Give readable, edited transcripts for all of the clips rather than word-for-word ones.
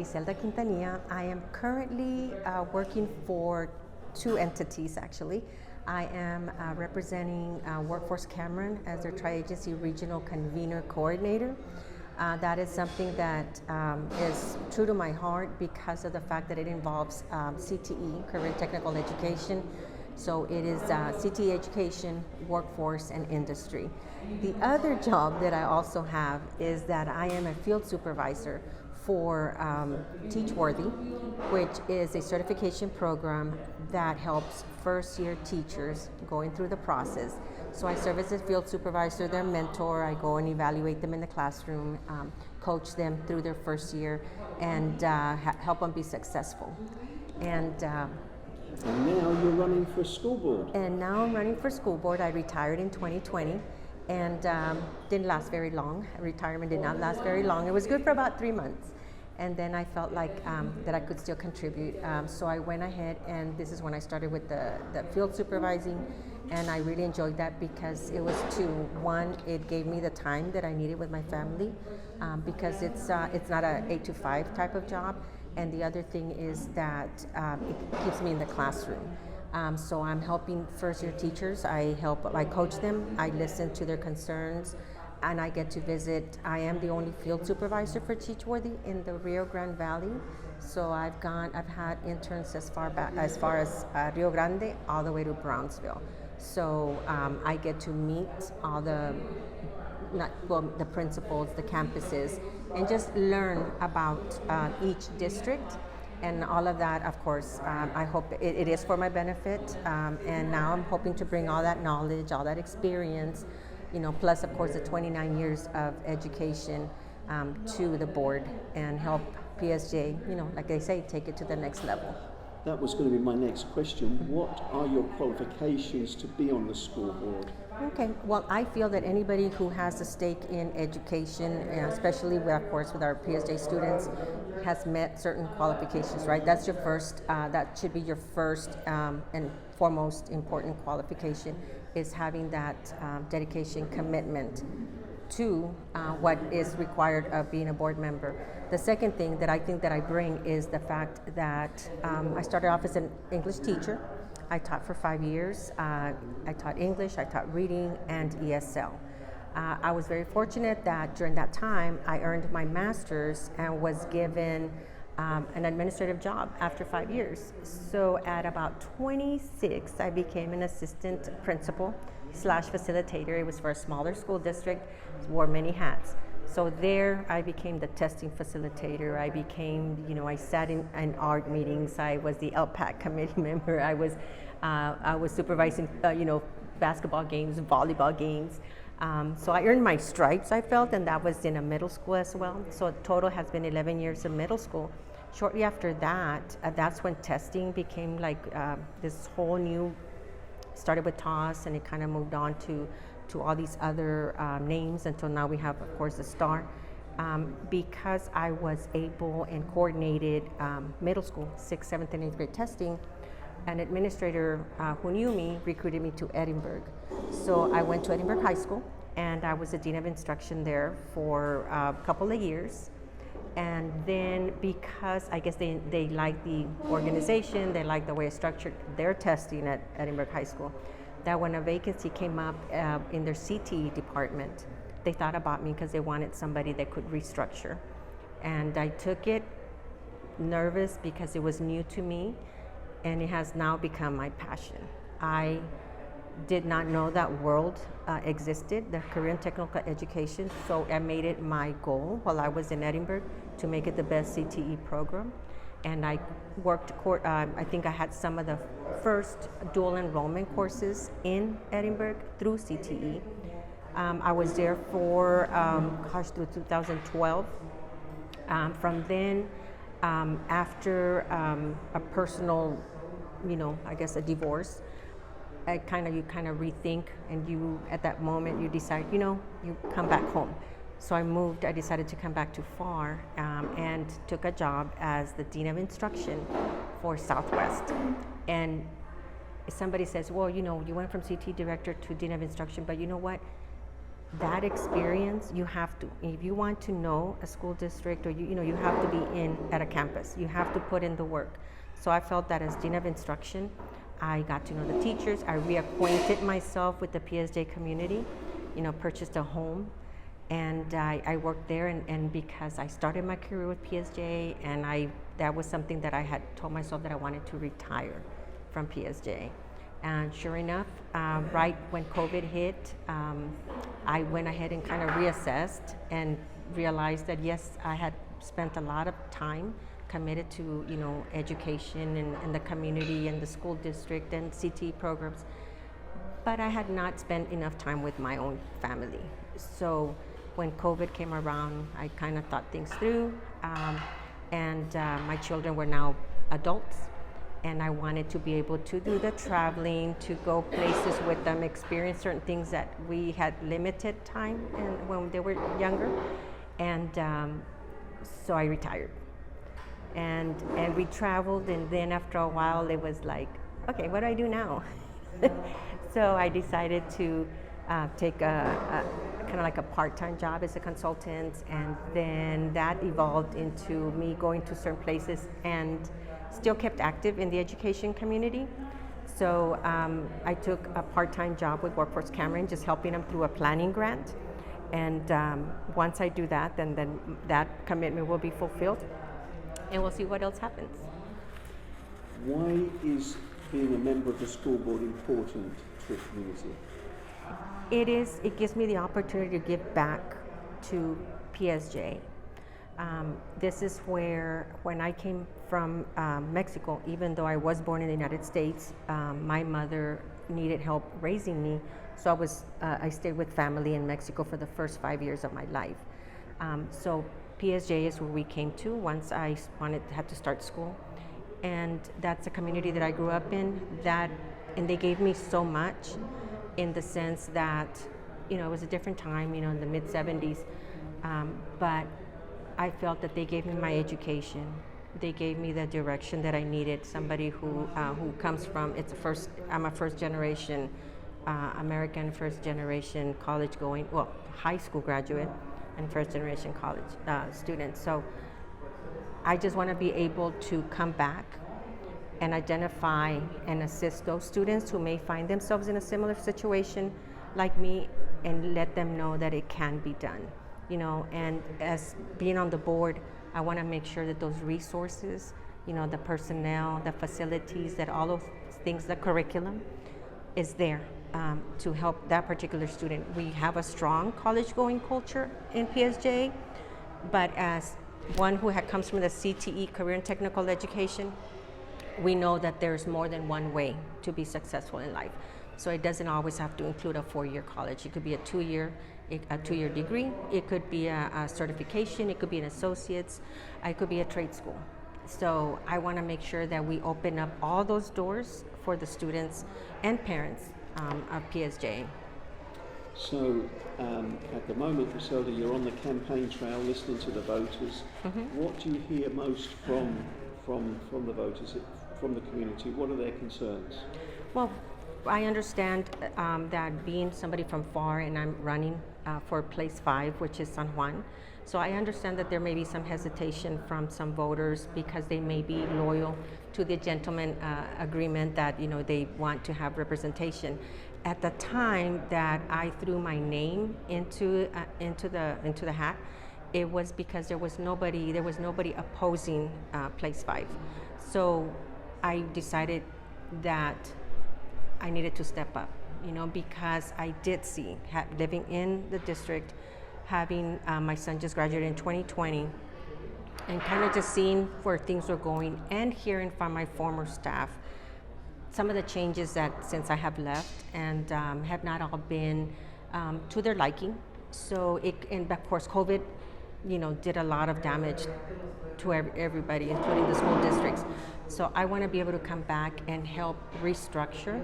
Griselda Quintanilla. I am currently working for two entities, actually. I am representing Workforce Cameron as their tri-agency regional convener coordinator. That is something that is true to my heart because of the fact that it involves CTE, career technical education. So it is CTE education, workforce, and industry. The other job that I also have is that I am a field supervisor for Teachworthy, which is a certification program that helps first-year teachers going through the process. So I serve as a field supervisor, their mentor. I go and evaluate them in the classroom, coach them through their first year, and help them be successful. And now you're running for school board. And now I'm running for school board. I retired in 2020 and didn't last very long. Retirement did not last very long. It was good for about 3 months. And then I felt like that I could still contribute. So I went ahead, and this is when I started with the field supervising. And I really enjoyed that because it was two. One, it gave me the time that I needed with my family because it's not a 8 to 5 type of job. And the other thing is that it keeps me in the classroom. So I'm helping first-year teachers. I coach them. I listen to their concerns, and I get to visit. I am the only field supervisor for Teachworthy in the Rio Grande Valley. So I've had interns as far as Rio Grande all the way to Brownsville. So I get to meet all the principals, the campuses, and just learn about each district. And all of that, of course, I hope it is for my benefit. And now I'm hoping to bring all that knowledge, all that experience, plus, of course, the 29 years of education to the board and help PSJ, like they say, take it to the next level. That was going to be my next question. What are your qualifications to be on the school board? Okay, well, I feel that anybody who has a stake in education, especially with our PSJ students, has met certain qualifications, right? That's your first, that should be your first and foremost important qualification, is having that dedication, commitment to what is required of being a board member. The second thing that I think that I bring is the fact that I started off as an English teacher. I taught for 5 years. I taught English, I taught reading, and ESL. I was very fortunate that during that time I earned my master's and was given an administrative job after 5 years. So at about 26, I became an assistant principal / facilitator. It was for a smaller school district, wore many hats. So there I became the testing facilitator. I became, I sat in art meetings. I was the LPAC committee member. I was supervising, basketball games, volleyball games. So I earned my stripes, I felt, and that was in a middle school as well. So total has been 11 years of middle school. Shortly after that, that's when testing became like this whole new, started with TOS, and it kind of moved on to all these other names until now we have, of course, the STAR. Because I was able and coordinated middle school, 6th, 7th, and 8th grade testing, an administrator who knew me recruited me to Edinburgh. So I went to Edinburgh High School, and I was the Dean of Instruction there for a couple of years. And then because I guess they liked the organization, they liked the way I structured their testing at Edinburgh High School, that when a vacancy came up in their CTE department, they thought about me because they wanted somebody that could restructure. And I took it nervous because it was new to me, and it has now become my passion. I did not know that world existed, the career and technical education, so I made it my goal while I was in Edinburgh to make it the best CTE program. And I worked, I think I had some of the first dual enrollment courses in Edinburgh through CTE. I was there for, through 2012. From then, after a personal, I guess a divorce, you kind of rethink, and you, at that moment, you decide, you come back home. So I decided to come back to FAR and took a job as the Dean of Instruction for Southwest. And somebody says, well, you went from CT director to Dean of Instruction, but you know what? that experience, you have to, if you want to know a school district, or you have to be in at a campus. You have to put in the work. So I felt that as Dean of Instruction, I got to know the teachers. I reacquainted myself with the PSJ community, purchased a home, and I worked there. And because I started my career with PSJ, and that was something that I had told myself that I wanted to retire from PSJ. And sure enough, right when COVID hit, I went ahead and kind of reassessed and realized that yes, I had spent a lot of time committed to education and the community and the school district and CTE programs, but I had not spent enough time with my own family. So when COVID came around, I kind of thought things through, and my children were now adults. And I wanted to be able to do the traveling, to go places with them, experience certain things that we had limited time when they were younger. And so I retired. And we traveled, and then after a while it was like, okay, what do I do now? So I decided to take a kind of like a part-time job as a consultant, and then that evolved into me going to certain places and still kept active in the education community. So I took a part-time job with Workforce Cameron, just helping them through a planning grant. And once I do that, then that commitment will be fulfilled, and we'll see what else happens. Why is being a member of the school board important to a community? It gives me the opportunity to give back to PSJ. This is where, when I came from Mexico, even though I was born in the United States, my mother needed help raising me, so I stayed with family in Mexico for the first 5 years of my life. So PSJ is where we came to once I had to start school, and that's a community that I grew up in. And they gave me so much, in the sense that it was a different time, in the mid 70s, but I felt that they gave me my education. They gave me the direction that I needed. Somebody who comes from, I'm a first generation American, first generation college going, high school graduate, and first generation college student. So I just want to be able to come back and identify and assist those students who may find themselves in a similar situation like me, and let them know that it can be done. And as being on the board, I want to make sure that those resources, the personnel, the facilities, that all those things, the curriculum is there to help that particular student. We have a strong college-going culture in PSJ, but as one who comes from the CTE, career and technical education, we know that there's more than one way to be successful in life. So it doesn't always have to include a 4-year college. It could be a two-year degree. It could be a certification. It could be an associate's. It could be a trade school. So I want to make sure that we open up all those doors for the students and parents of PSJ. So at the moment, Griselda, you're on the campaign trail listening to the voters. Mm-hmm. What do you hear most from the voters, from the community? What are their concerns? Well, I understand that being somebody from far, and I'm running for place 5, which is San Juan, so I understand that there may be some hesitation from some voters because they may be loyal to the gentleman agreement that they want to have representation. At the time that I threw my name into the hat, it was because there was nobody opposing place 5. So I decided that I needed to step up, because I did see, living in the district, having my son just graduated in 2020, and kind of just seeing where things were going, and hearing from my former staff some of the changes that since I have left, and have not all been to their liking. So and of course COVID, did a lot of damage to everybody, including the school districts. So I want to be able to come back and help restructure,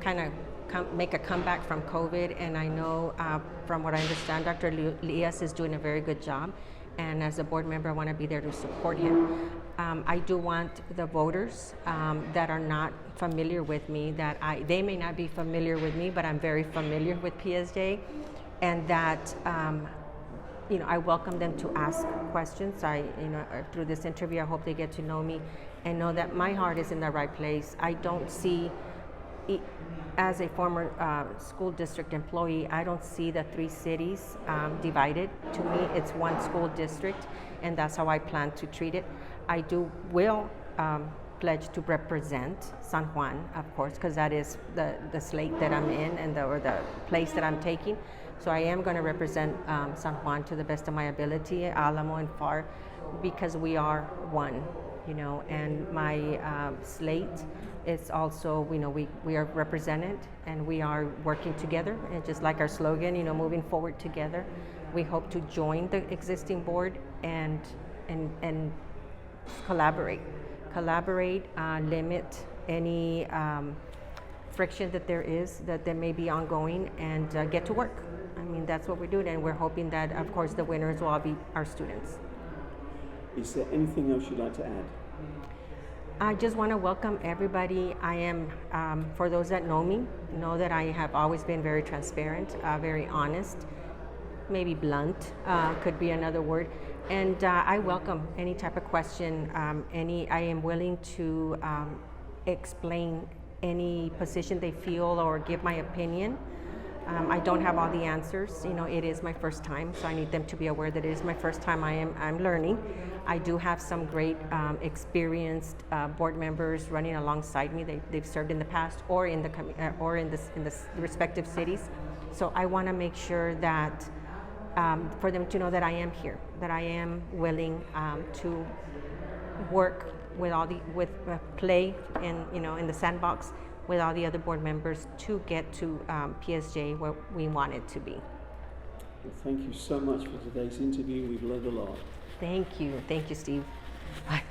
kind of make a comeback from COVID. And I know from what I understand, Dr. Lias is doing a very good job. And as a board member, I want to be there to support him. I do want the voters that are not familiar with me, they may not be familiar with me, but I'm very familiar with PSJ. and that I welcome them to ask questions. Through this interview, I hope they get to know me and know that my heart is in the right place. I don't see, as a former school district employee, I don't see the three cities divided. To me, it's one school district, and that's how I plan to treat it. I will pledge to represent San Juan, of course, because that is the slate that I'm in and or the place that I'm taking. So I am going to represent San Juan to the best of my ability, Alamo and FAR, because we are one, and my slate is also, we are represented and we are working together, and just like our slogan, moving forward together. We hope to join the existing board and collaborate, limit any friction that there may be ongoing, and get to work. I mean, that's what we're doing, and we're hoping that, of course, the winners will all be our students. Is there anything else you'd like to add? I just want to welcome everybody. I am, for those that know me, know that I have always been very transparent, very honest, maybe blunt, could be another word. And I welcome any type of question. I am willing to explain any position they feel or give my opinion. I don't have all the answers. It is my first time, so I need them to be aware that it is my first time. I'm learning. I do have some great experienced board members running alongside me. They've served in the past or in the respective cities. So I want to make sure that for them to know that I am here, that I am willing to work with play in the sandbox with all the other board members to get to PSJ where we want it to be. Well, thank you so much for today's interview. We've learned a lot. Thank you, Steve. Bye.